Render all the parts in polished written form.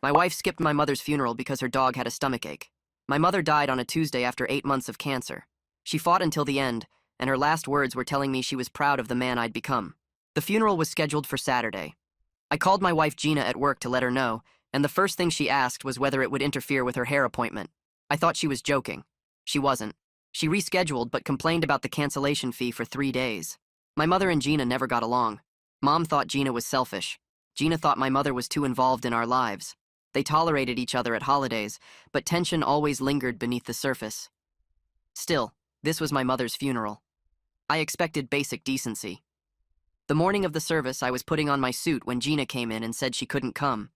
My wife skipped my mother's funeral because her dog had a stomachache. My mother died on a Tuesday after 8 months of cancer. She fought until the end, and her last words were telling me she was proud of the man I'd become. The funeral was scheduled for Saturday. I called my wife Gina at work to let her know, and the first thing she asked was whether it would interfere with her hair appointment. I thought she was joking. She wasn't. She rescheduled but complained about the cancellation fee for 3 days. My mother and Gina never got along. Mom thought Gina was selfish. Gina thought my mother was too involved in our lives. They tolerated each other at holidays, but tension always lingered beneath the surface. Still, this was my mother's funeral. I expected basic decency. The morning of the service, I was putting on my suit when Gina came in and said she couldn't come.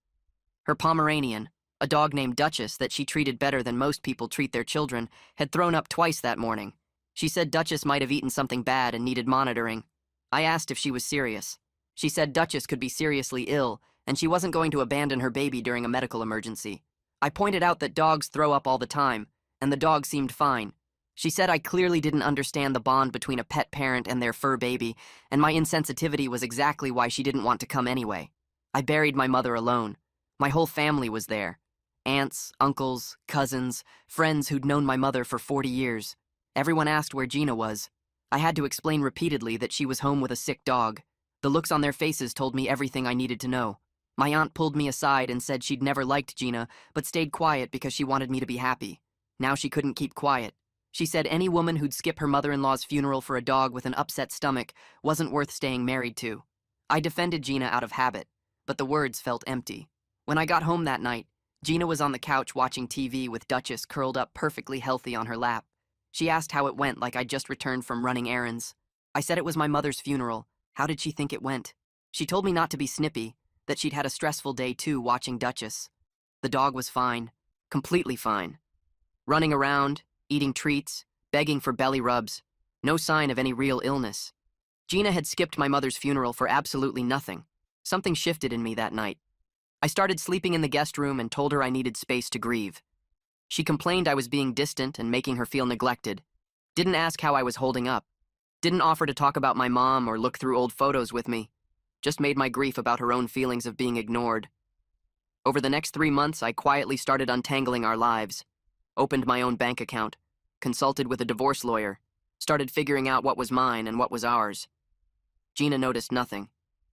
Her Pomeranian, a dog named Duchess that she treated better than most people treat their children, had thrown up twice that morning. She said Duchess might have eaten something bad and needed monitoring. I asked if she was serious. She said Duchess could be seriously ill, and she wasn't going to abandon her baby during a medical emergency. I pointed out that dogs throw up all the time, and the dog seemed fine. She said I clearly didn't understand the bond between a pet parent and their fur baby, and my insensitivity was exactly why she didn't want to come anyway. I buried my mother alone. My whole family was there. Aunts, uncles, cousins, friends who'd known my mother for 40 years. Everyone asked where Gina was. I had to explain repeatedly that she was home with a sick dog. The looks on their faces told me everything I needed to know. My aunt pulled me aside and said she'd never liked Gina, but stayed quiet because she wanted me to be happy. Now she couldn't keep quiet. She said any woman who'd skip her mother-in-law's funeral for a dog with an upset stomach wasn't worth staying married to. I defended Gina out of habit, but the words felt empty. When I got home that night, Gina was on the couch watching TV with Duchess curled up perfectly healthy on her lap. She asked how it went like I'd just returned from running errands. I said it was my mother's funeral. How did she think it went? She told me not to be snippy, that she'd had a stressful day too watching Duchess. The dog was fine, completely fine. Running around, eating treats, begging for belly rubs. No sign of any real illness. Gina had skipped my mother's funeral for absolutely nothing. Something shifted in me that night. I started sleeping in the guest room and told her I needed space to grieve. She complained I was being distant and making her feel neglected. Didn't ask how I was holding up. Didn't offer to talk about my mom or look through old photos with me. Just made my grief about her own feelings of being ignored. Over the next 3 months, I quietly started untangling our lives. Opened my own bank account. Consulted with a divorce lawyer. Started figuring out what was mine and what was ours. Gina noticed nothing.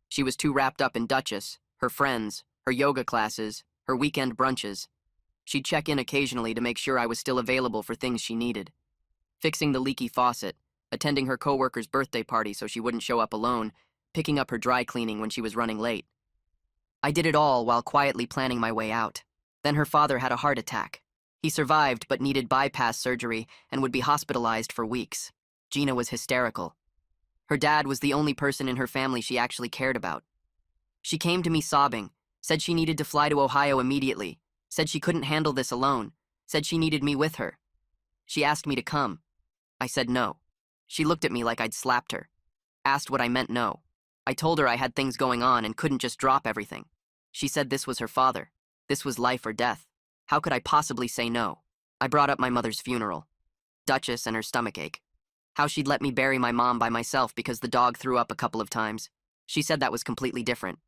She was too wrapped up in Duchess, her friends, her yoga classes, her weekend brunches. She'd check in occasionally to make sure I was still available for things she needed. Fixing the leaky faucet, attending her coworker's birthday party so she wouldn't show up alone, picking up her dry cleaning when she was running late. I did it all while quietly planning my way out. Then her father had a heart attack. He survived but needed bypass surgery and would be hospitalized for weeks. Gina was hysterical. Her dad was the only person in her family she actually cared about. She came to me sobbing, said she needed to fly to Ohio immediately, said she couldn't handle this alone, said she needed me with her. She asked me to come. I said no. She looked at me like I'd slapped her. Asked what I meant no. I told her I had things going on and couldn't just drop everything. She said this was her father. This was life or death. How could I possibly say no? I brought up my mother's funeral. Duchess and her stomachache. How she'd let me bury my mom by myself because the dog threw up a couple of times. She said that was completely different.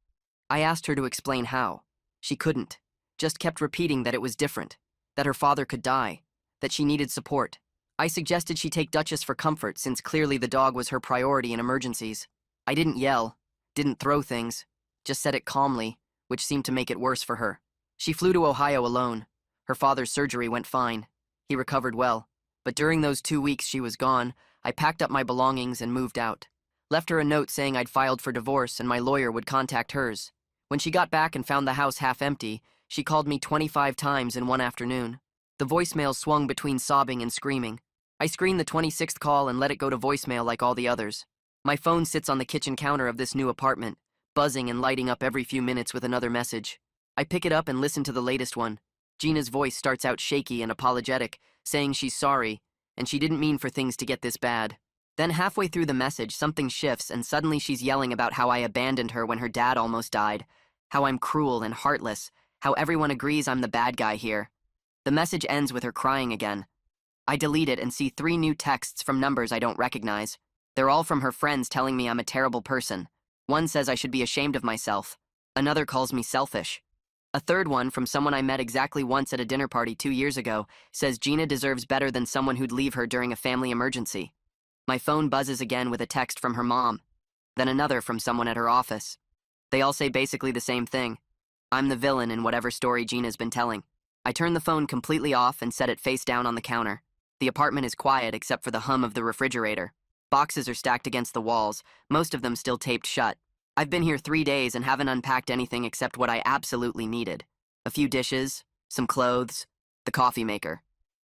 I asked her to explain how. She couldn't. Just kept repeating that it was different. That her father could die. That she needed support. I suggested she take Duchess for comfort since clearly the dog was her priority in emergencies. I didn't yell. Didn't throw things. Just said it calmly, which seemed to make it worse for her. She flew to Ohio alone. Her father's surgery went fine. He recovered well. But during those 2 weeks she was gone, I packed up my belongings and moved out. Left her a note saying I'd filed for divorce and my lawyer would contact hers. When she got back and found the house half empty, she called me 25 times in one afternoon. The voicemail swung between sobbing and screaming. I screened the 26th call and let it go to voicemail like all the others. My phone sits on the kitchen counter of this new apartment, buzzing and lighting up every few minutes with another message. I pick it up and listen to the latest one. Gina's voice starts out shaky and apologetic, saying she's sorry, and she didn't mean for things to get this bad. Then halfway through the message, something shifts and suddenly she's yelling about how I abandoned her when her dad almost died, how I'm cruel and heartless, how everyone agrees I'm the bad guy here. The message ends with her crying again. I delete it and see 3 new texts from numbers I don't recognize. They're all from her friends telling me I'm a terrible person. One says I should be ashamed of myself. Another calls me selfish. A third one, from someone I met exactly once at a dinner party 2 years ago, says Gina deserves better than someone who'd leave her during a family emergency. My phone buzzes again with a text from her mom, then another from someone at her office. They all say basically the same thing. I'm the villain in whatever story Gina's been telling. I turn the phone completely off and set it face down on the counter. The apartment is quiet except for the hum of the refrigerator. Boxes are stacked against the walls, most of them still taped shut. I've been here 3 days and haven't unpacked anything except what I absolutely needed. A few dishes, some clothes, the coffee maker.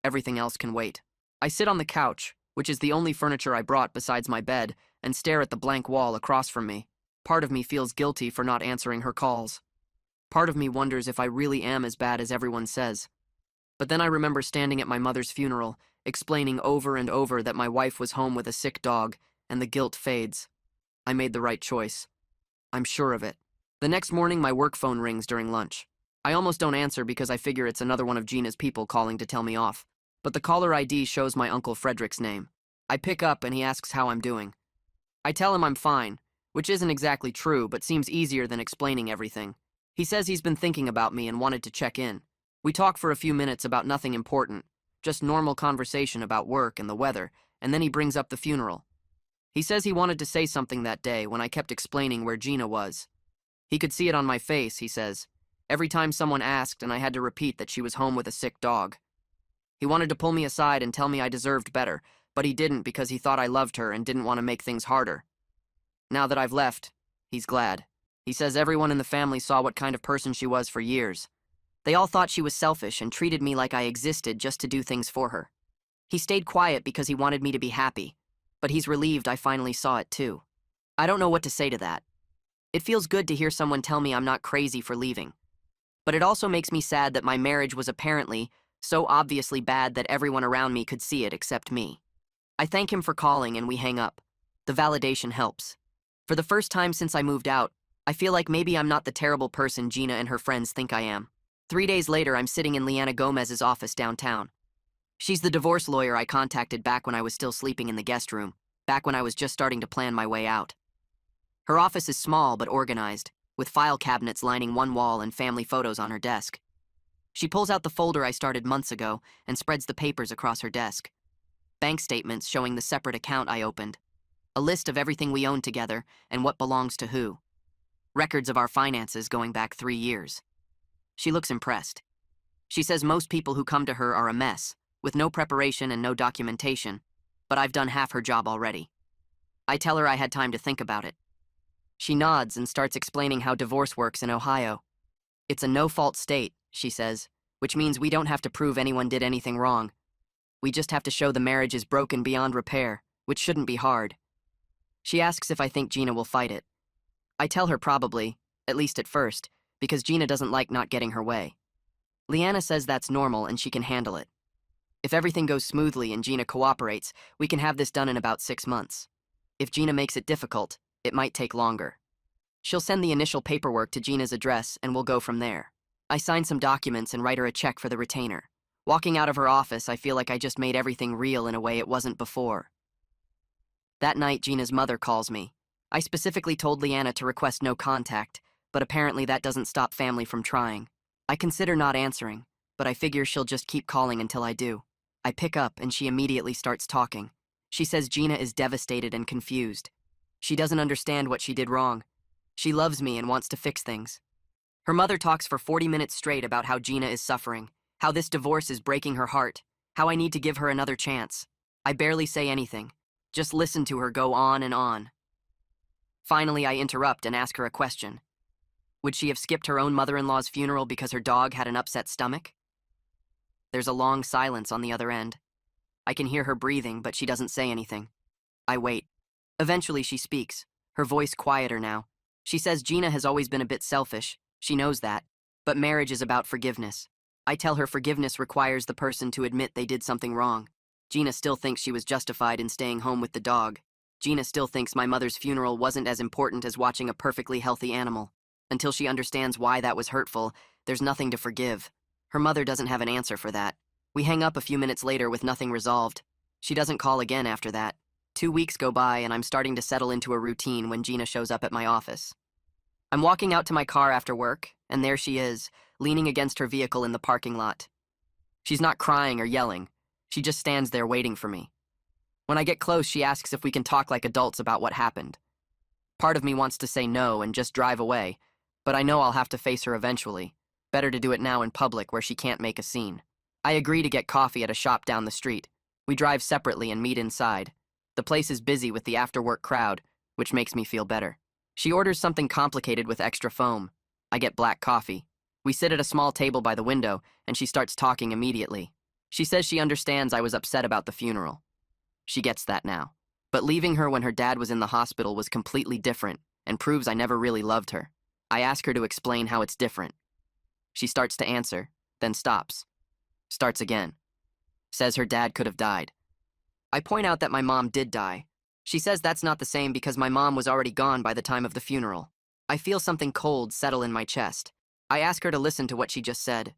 Everything else can wait. I sit on the couch, which is the only furniture I brought besides my bed, and stare at the blank wall across from me. Part of me feels guilty for not answering her calls. Part of me wonders if I really am as bad as everyone says. But then I remember standing at my mother's funeral, explaining over and over that my wife was home with a sick dog, and the guilt fades. I made the right choice. I'm sure of it. The next morning, my work phone rings during lunch. I almost don't answer because I figure it's another one of Gina's people calling to tell me off. But the caller ID shows my Uncle Frederick's name. I pick up and he asks how I'm doing. I tell him I'm fine, which isn't exactly true, but seems easier than explaining everything. He says he's been thinking about me and wanted to check in. We talk for a few minutes about nothing important, just normal conversation about work and the weather, and then he brings up the funeral. He says he wanted to say something that day when I kept explaining where Gina was. He could see it on my face, he says, every time someone asked and I had to repeat that she was home with a sick dog. He wanted to pull me aside and tell me I deserved better, but he didn't because he thought I loved her and didn't want to make things harder. Now that I've left, he's glad. He says everyone in the family saw what kind of person she was for years. They all thought she was selfish and treated me like I existed just to do things for her. He stayed quiet because he wanted me to be happy, but he's relieved I finally saw it too. I don't know what to say to that. It feels good to hear someone tell me I'm not crazy for leaving. But it also makes me sad that my marriage was apparently so obviously bad that everyone around me could see it except me. I thank him for calling and we hang up. The validation helps. For the first time since I moved out, I feel like maybe I'm not the terrible person Gina and her friends think I am. 3 days later, I'm sitting in Leanna Gomez's office downtown. She's the divorce lawyer I contacted back when I was still sleeping in the guest room, back when I was just starting to plan my way out. Her office is small but organized, with file cabinets lining one wall and family photos on her desk. She pulls out the folder I started months ago and spreads the papers across her desk. Bank statements showing the separate account I opened. A list of everything we own together and what belongs to who. Records of our finances going back 3 years. She looks impressed. She says most people who come to her are a mess, with no preparation and no documentation, but I've done half her job already. I tell her I had time to think about it. She nods and starts explaining how divorce works in Ohio. It's a no-fault state, she says, which means we don't have to prove anyone did anything wrong. We just have to show the marriage is broken beyond repair, which shouldn't be hard. She asks if I think Gina will fight it. I tell her probably, at least at first, because Gina doesn't like not getting her way. Leanna says that's normal and she can handle it. If everything goes smoothly and Gina cooperates, we can have this done in about 6 months. If Gina makes it difficult, it might take longer. She'll send the initial paperwork to Gina's address and we'll go from there. I sign some documents and write her a check for the retainer. Walking out of her office, I feel like I just made everything real in a way it wasn't before. That night, Gina's mother calls me. I specifically told Leanna to request no contact, but apparently that doesn't stop family from trying. I consider not answering, but I figure she'll just keep calling until I do. I pick up and she immediately starts talking. She says Gina is devastated and confused. She doesn't understand what she did wrong. She loves me and wants to fix things. Her mother talks for 40 minutes straight about how Gina is suffering, how this divorce is breaking her heart, how I need to give her another chance. I barely say anything, just listen to her go on and on. Finally, I interrupt and ask her a question. Would she have skipped her own mother-in-law's funeral because her dog had an upset stomach? There's a long silence on the other end. I can hear her breathing, but she doesn't say anything. I wait. Eventually she speaks, her voice quieter now. She says Gina has always been a bit selfish, she knows that, but marriage is about forgiveness. I tell her forgiveness requires the person to admit they did something wrong. Gina still thinks she was justified in staying home with the dog. Gina still thinks my mother's funeral wasn't as important as watching a perfectly healthy animal. Until she understands why that was hurtful, there's nothing to forgive. Her mother doesn't have an answer for that. We hang up a few minutes later with nothing resolved. She doesn't call again after that. 2 weeks go by and I'm starting to settle into a routine when Gina shows up at my office. I'm walking out to my car after work, and there she is, leaning against her vehicle in the parking lot. She's not crying or yelling. She just stands there waiting for me. When I get close, she asks if we can talk like adults about what happened. Part of me wants to say no and just drive away, but I know I'll have to face her eventually. Better to do it now in public where she can't make a scene. I agree to get coffee at a shop down the street. We drive separately and meet inside. The place is busy with the after-work crowd, which makes me feel better. She orders something complicated with extra foam. I get black coffee. We sit at a small table by the window, and she starts talking immediately. She says she understands I was upset about the funeral. She gets that now. But leaving her when her dad was in the hospital was completely different and proves I never really loved her. I ask her to explain how it's different. She starts to answer, then stops. Starts again. Says her dad could have died. I point out that my mom did die. She says that's not the same because my mom was already gone by the time of the funeral. I feel something cold settle in my chest. I ask her to listen to what she just said.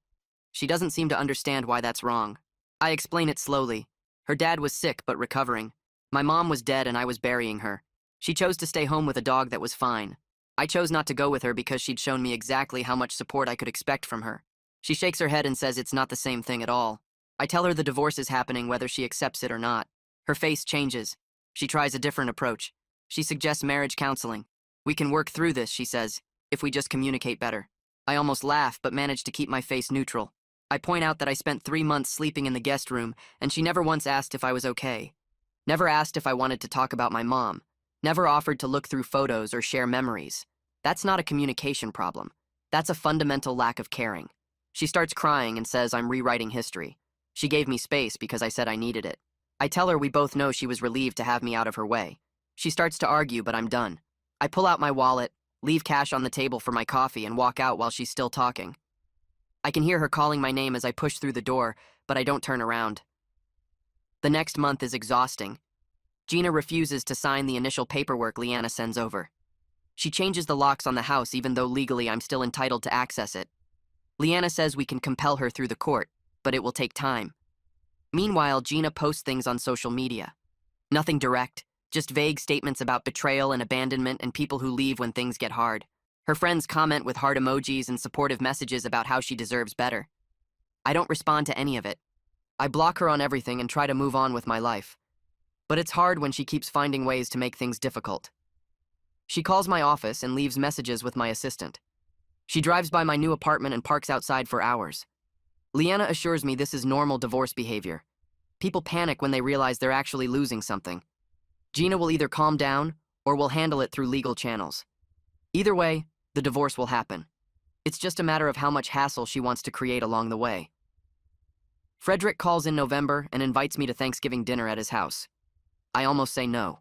She doesn't seem to understand why that's wrong. I explain it slowly. Her dad was sick but recovering. My mom was dead and I was burying her. She chose to stay home with a dog that was fine. I chose not to go with her because she'd shown me exactly how much support I could expect from her. She shakes her head and says it's not the same thing at all. I tell her the divorce is happening whether she accepts it or not. Her face changes. She tries a different approach. She suggests marriage counseling. We can work through this, she says, if we just communicate better. I almost laugh but manage to keep my face neutral. I point out that I spent 3 months sleeping in the guest room and she never once asked if I was okay. Never asked if I wanted to talk about my mom. Never offered to look through photos or share memories. That's not a communication problem. That's a fundamental lack of caring. She starts crying and says I'm rewriting history. She gave me space because I said I needed it. I tell her we both know she was relieved to have me out of her way. She starts to argue, but I'm done. I pull out my wallet, leave cash on the table for my coffee, and walk out while she's still talking. I can hear her calling my name as I push through the door, but I don't turn around. The next month is exhausting. Gina refuses to sign the initial paperwork Leanna sends over. She changes the locks on the house even though legally I'm still entitled to access it. Leanna says we can compel her through the court, but it will take time. Meanwhile, Gina posts things on social media. Nothing direct, just vague statements about betrayal and abandonment and people who leave when things get hard. Her friends comment with heart emojis and supportive messages about how she deserves better. I don't respond to any of it. I block her on everything and try to move on with my life. But it's hard when she keeps finding ways to make things difficult. She calls my office and leaves messages with my assistant. She drives by my new apartment and parks outside for hours. Leanna assures me this is normal divorce behavior. People panic when they realize they're actually losing something. Gina will either calm down or will handle it through legal channels. Either way, the divorce will happen. It's just a matter of how much hassle she wants to create along the way. Frederick calls in November and invites me to Thanksgiving dinner at his house. I almost say no.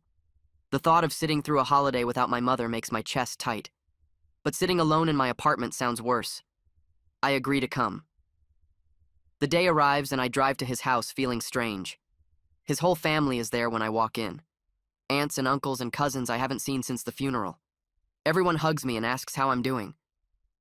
The thought of sitting through a holiday without my mother makes my chest tight. But sitting alone in my apartment sounds worse. I agree to come. The day arrives and I drive to his house feeling strange. His whole family is there when I walk in. Aunts and uncles and cousins I haven't seen since the funeral. Everyone hugs me and asks how I'm doing.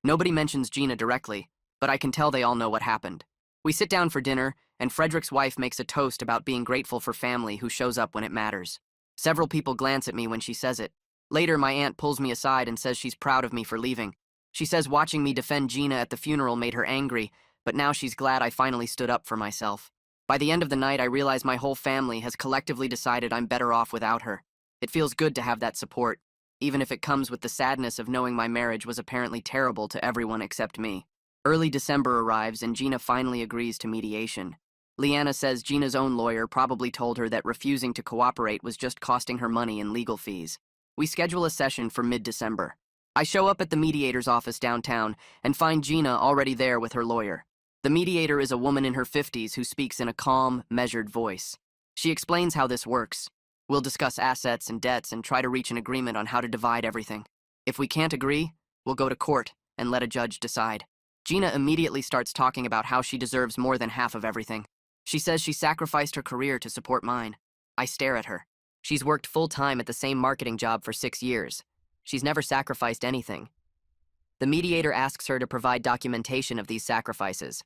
Nobody mentions Gina directly, but I can tell they all know what happened. We sit down for dinner, and Frederick's wife makes a toast about being grateful for family who shows up when it matters. Several people glance at me when she says it. Later, my aunt pulls me aside and says she's proud of me for leaving. She says watching me defend Gina at the funeral made her angry, but now she's glad I finally stood up for myself. By the end of the night, I realize my whole family has collectively decided I'm better off without her. It feels good to have that support, even if it comes with the sadness of knowing my marriage was apparently terrible to everyone except me. Early December arrives and Gina finally agrees to mediation. Leanna says Gina's own lawyer probably told her that refusing to cooperate was just costing her money in legal fees. We schedule a session for mid-December. I show up at the mediator's office downtown and find Gina already there with her lawyer. The mediator is a woman in her 50s who speaks in a calm, measured voice. She explains how this works. We'll discuss assets and debts and try to reach an agreement on how to divide everything. If we can't agree, we'll go to court and let a judge decide. Gina immediately starts talking about how she deserves more than half of everything. She says she sacrificed her career to support mine. I stare at her. She's worked full-time at the same marketing job for 6 years. She's never sacrificed anything. The mediator asks her to provide documentation of these sacrifices.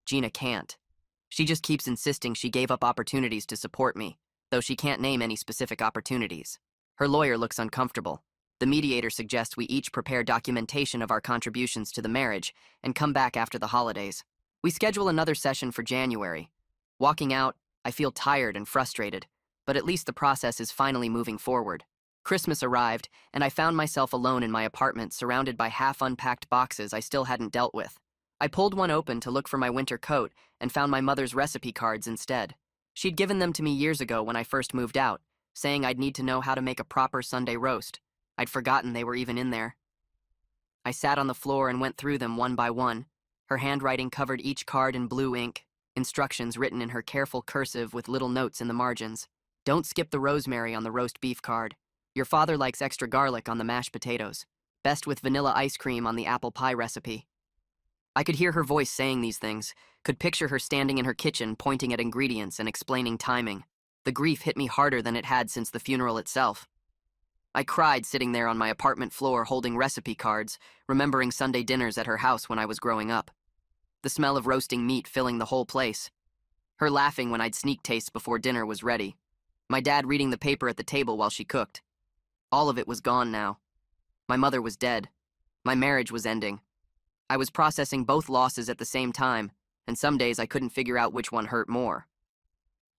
Gina can't. She just keeps insisting she gave up opportunities to support me, though she can't name any specific opportunities. Her lawyer looks uncomfortable. The mediator suggests we each prepare documentation of our contributions to the marriage and come back after the holidays. We schedule another session for January. Walking out, I feel tired and frustrated, but at least the process is finally moving forward. Christmas arrived, and I found myself alone in my apartment surrounded by half-unpacked boxes I still hadn't dealt with. I pulled one open to look for my winter coat and found my mother's recipe cards instead. She'd given them to me years ago when I first moved out, saying I'd need to know how to make a proper Sunday roast. I'd forgotten they were even in there. I sat on the floor and went through them one by one. Her handwriting covered each card in blue ink, instructions written in her careful cursive with little notes in the margins. Don't skip the rosemary on the roast beef card. Your father likes extra garlic on the mashed potatoes. Best with vanilla ice cream on the apple pie recipe. I could hear her voice saying these things, could picture her standing in her kitchen pointing at ingredients and explaining timing. The grief hit me harder than it had since the funeral itself. I cried sitting there on my apartment floor holding recipe cards, remembering Sunday dinners at her house when I was growing up. The smell of roasting meat filling the whole place. Her laughing when I'd sneak taste before dinner was ready. My dad reading the paper at the table while she cooked. All of it was gone now. My mother was dead. My marriage was ending. I was processing both losses at the same time, and some days I couldn't figure out which one hurt more.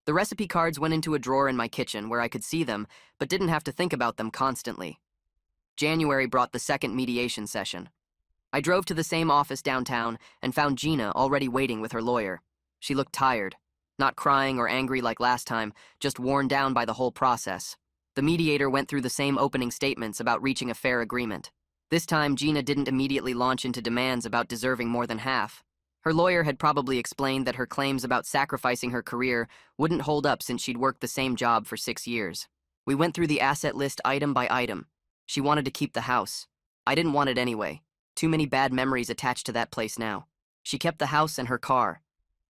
The recipe cards went into a drawer in my kitchen where I could see them, but didn't have to think about them constantly. January brought the second mediation session. I drove to the same office downtown and found Gina already waiting with her lawyer. She looked tired, not crying or angry like last time, just worn down by the whole process. The mediator went through the same opening statements about reaching a fair agreement. This time, Gina didn't immediately launch into demands about deserving more than half. Her lawyer had probably explained that her claims about sacrificing her career wouldn't hold up since she'd worked the same job for 6 years. We went through the asset list item by item. She wanted to keep the house. I didn't want it anyway. Too many bad memories attached to that place now. She kept the house and her car.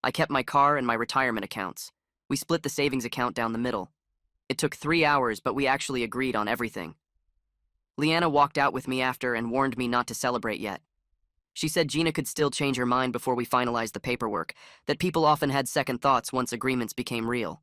I kept my car and my retirement accounts. We split the savings account down the middle. It took 3 hours, but we actually agreed on everything. Leanna walked out with me after and warned me not to celebrate yet. She said Gina could still change her mind before we finalized the paperwork, that people often had second thoughts once agreements became real.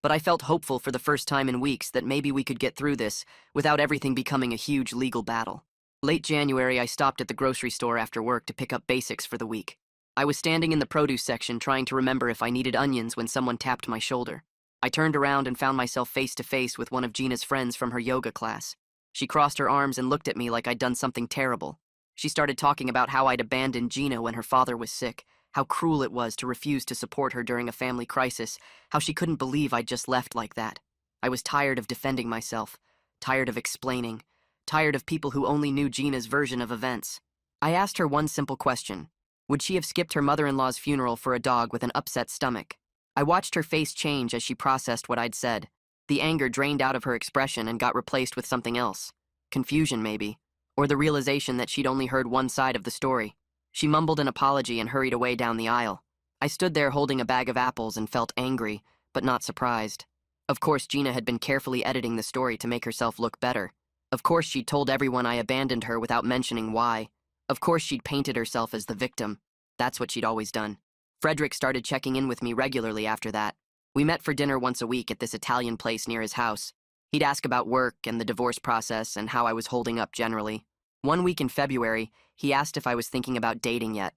But I felt hopeful for the first time in weeks that maybe we could get through this without everything becoming a huge legal battle. Late January, I stopped at the grocery store after work to pick up basics for the week. I was standing in the produce section trying to remember if I needed onions when someone tapped my shoulder. I turned around and found myself face to face with one of Gina's friends from her yoga class. She crossed her arms and looked at me like I'd done something terrible. She started talking about how I'd abandoned Gina when her father was sick, how cruel it was to refuse to support her during a family crisis, how she couldn't believe I'd just left like that. I was tired of defending myself, tired of explaining, tired of people who only knew Gina's version of events. I asked her one simple question. Would she have skipped her mother-in-law's funeral for a dog with an upset stomach? I watched her face change as she processed what I'd said. The anger drained out of her expression and got replaced with something else. Confusion, maybe. Or the realization that she'd only heard one side of the story. She mumbled an apology and hurried away down the aisle. I stood there holding a bag of apples and felt angry, but not surprised. Of course, Gina had been carefully editing the story to make herself look better. Of course, she'd told everyone I abandoned her without mentioning why. Of course, she'd painted herself as the victim. That's what she'd always done. Frederick started checking in with me regularly after that. We met for dinner once a week at this Italian place near his house. He'd ask about work and the divorce process and how I was holding up generally. One week in February, he asked if I was thinking about dating yet.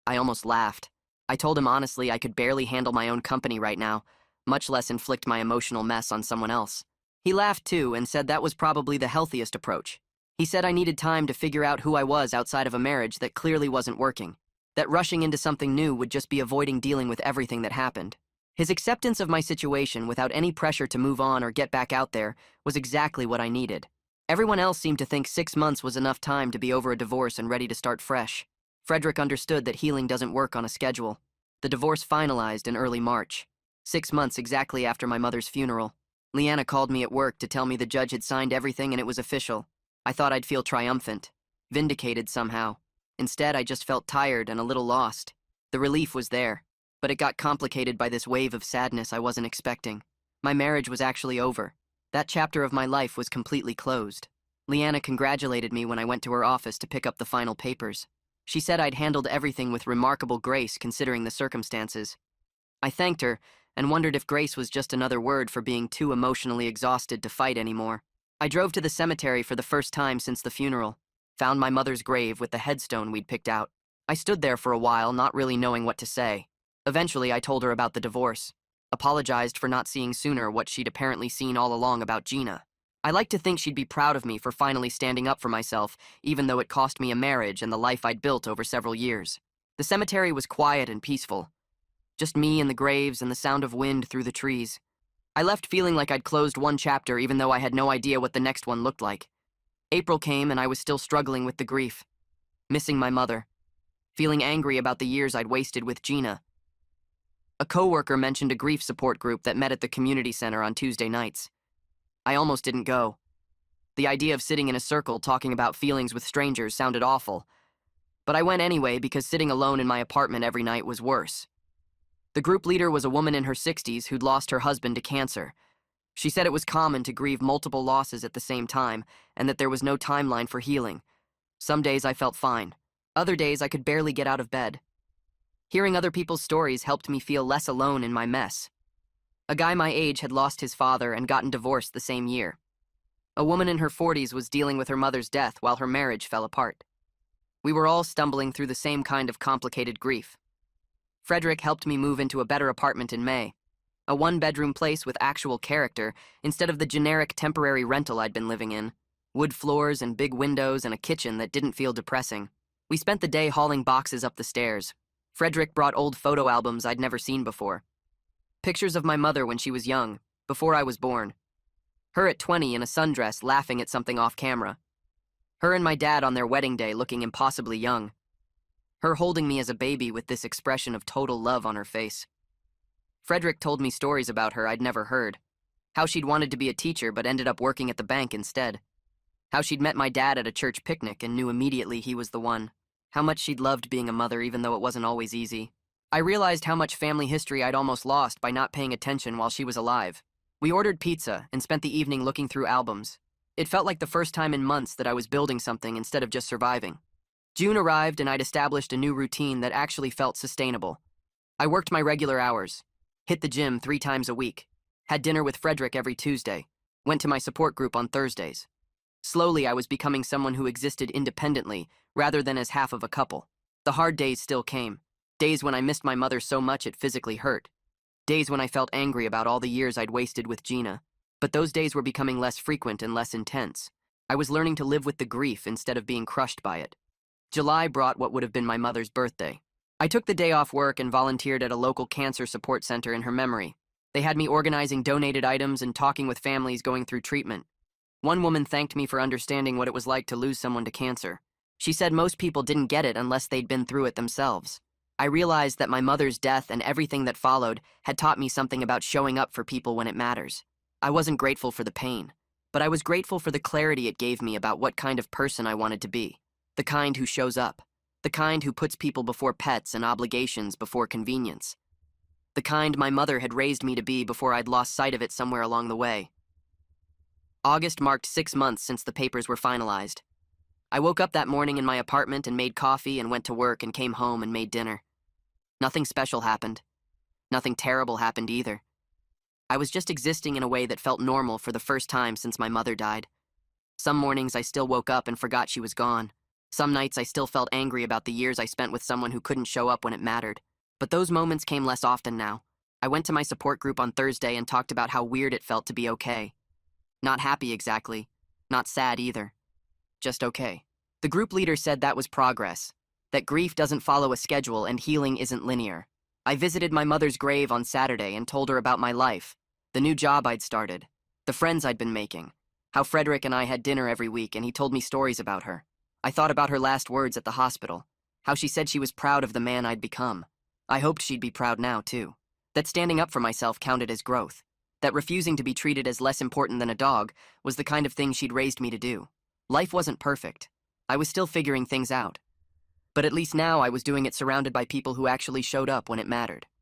I almost laughed. I told him honestly I could barely handle my own company right now, much less inflict my emotional mess on someone else. He laughed too and said that was probably the healthiest approach. He said I needed time to figure out who I was outside of a marriage that clearly wasn't working. That rushing into something new would just be avoiding dealing with everything that happened. His acceptance of my situation without any pressure to move on or get back out there was exactly what I needed. Everyone else seemed to think 6 months was enough time to be over a divorce and ready to start fresh. Frederick understood that healing doesn't work on a schedule. The divorce finalized in early March, 6 months exactly after my mother's funeral. Leanna called me at work to tell me the judge had signed everything and it was official. I thought I'd feel triumphant, vindicated somehow. Instead, I just felt tired and a little lost. The relief was there, but it got complicated by this wave of sadness I wasn't expecting. My marriage was actually over. That chapter of my life was completely closed. Leanna congratulated me when I went to her office to pick up the final papers. She said I'd handled everything with remarkable grace considering the circumstances. I thanked her and wondered if grace was just another word for being too emotionally exhausted to fight anymore. I drove to the cemetery for the first time since the funeral, found my mother's grave with the headstone we'd picked out. I stood there for a while, not really knowing what to say. Eventually, I told her about the divorce, apologized for not seeing sooner what she'd apparently seen all along about Gina. I like to think she'd be proud of me for finally standing up for myself, even though it cost me a marriage and the life I'd built over several years. The cemetery was quiet and peaceful. Just me and the graves and the sound of wind through the trees. I left feeling like I'd closed one chapter even though I had no idea what the next one looked like. April came and I was still struggling with the grief. Missing my mother. Feeling angry about the years I'd wasted with Gina. A coworker mentioned a grief support group that met at the community center on Tuesday nights. I almost didn't go. The idea of sitting in a circle talking about feelings with strangers sounded awful. But I went anyway because sitting alone in my apartment every night was worse. The group leader was a woman in her 60s who'd lost her husband to cancer. She said it was common to grieve multiple losses at the same time and that there was no timeline for healing. Some days I felt fine. Other days I could barely get out of bed. Hearing other people's stories helped me feel less alone in my mess. A guy my age had lost his father and gotten divorced the same year. A woman in her 40s was dealing with her mother's death while her marriage fell apart. We were all stumbling through the same kind of complicated grief. Frederick helped me move into a better apartment in May. A one-bedroom place with actual character instead of the generic temporary rental I'd been living in. Wood floors and big windows and a kitchen that didn't feel depressing. We spent the day hauling boxes up the stairs. Frederick brought old photo albums I'd never seen before. Pictures of my mother when she was young, before I was born. Her at 20 in a sundress laughing at something off camera. Her and my dad on their wedding day looking impossibly young. Her holding me as a baby with this expression of total love on her face. Frederick told me stories about her I'd never heard. How she'd wanted to be a teacher but ended up working at the bank instead. How she'd met my dad at a church picnic and knew immediately he was the one. How much she'd loved being a mother even though it wasn't always easy. I realized how much family history I'd almost lost by not paying attention while she was alive. We ordered pizza and spent the evening looking through albums. It felt like the first time in months that I was building something instead of just surviving. June arrived and I'd established a new routine that actually felt sustainable. I worked my regular hours, hit the gym 3 times a week, had dinner with Frederick every Tuesday, went to my support group on Thursdays. Slowly, I was becoming someone who existed independently rather than as half of a couple. The hard days still came. Days when I missed my mother so much it physically hurt. Days when I felt angry about all the years I'd wasted with Gina. But those days were becoming less frequent and less intense. I was learning to live with the grief instead of being crushed by it. July brought what would have been my mother's birthday. I took the day off work and volunteered at a local cancer support center in her memory. They had me organizing donated items and talking with families going through treatment. One woman thanked me for understanding what it was like to lose someone to cancer. She said most people didn't get it unless they'd been through it themselves. I realized that my mother's death and everything that followed had taught me something about showing up for people when it matters. I wasn't grateful for the pain, but I was grateful for the clarity it gave me about what kind of person I wanted to be. The kind who shows up. The kind who puts people before pets and obligations before convenience. The kind my mother had raised me to be before I'd lost sight of it somewhere along the way. August marked 6 months since the papers were finalized. I woke up that morning in my apartment and made coffee and went to work and came home and made dinner. Nothing special happened. Nothing terrible happened either. I was just existing in a way that felt normal for the first time since my mother died. Some mornings I still woke up and forgot she was gone. Some nights I still felt angry about the years I spent with someone who couldn't show up when it mattered. But those moments came less often now. I went to my support group on Thursday and talked about how weird it felt to be okay. Not happy exactly. Not sad either. Just okay. The group leader said that was progress. That grief doesn't follow a schedule and healing isn't linear. I visited my mother's grave on Saturday and told her about my life, the new job I'd started, the friends I'd been making, how Frederick and I had dinner every week and he told me stories about her. I thought about her last words at the hospital, how she said she was proud of the man I'd become. I hoped she'd be proud now, too. That standing up for myself counted as growth. That refusing to be treated as less important than a dog was the kind of thing she'd raised me to do. Life wasn't perfect. I was still figuring things out. But at least now I was doing it surrounded by people who actually showed up when it mattered.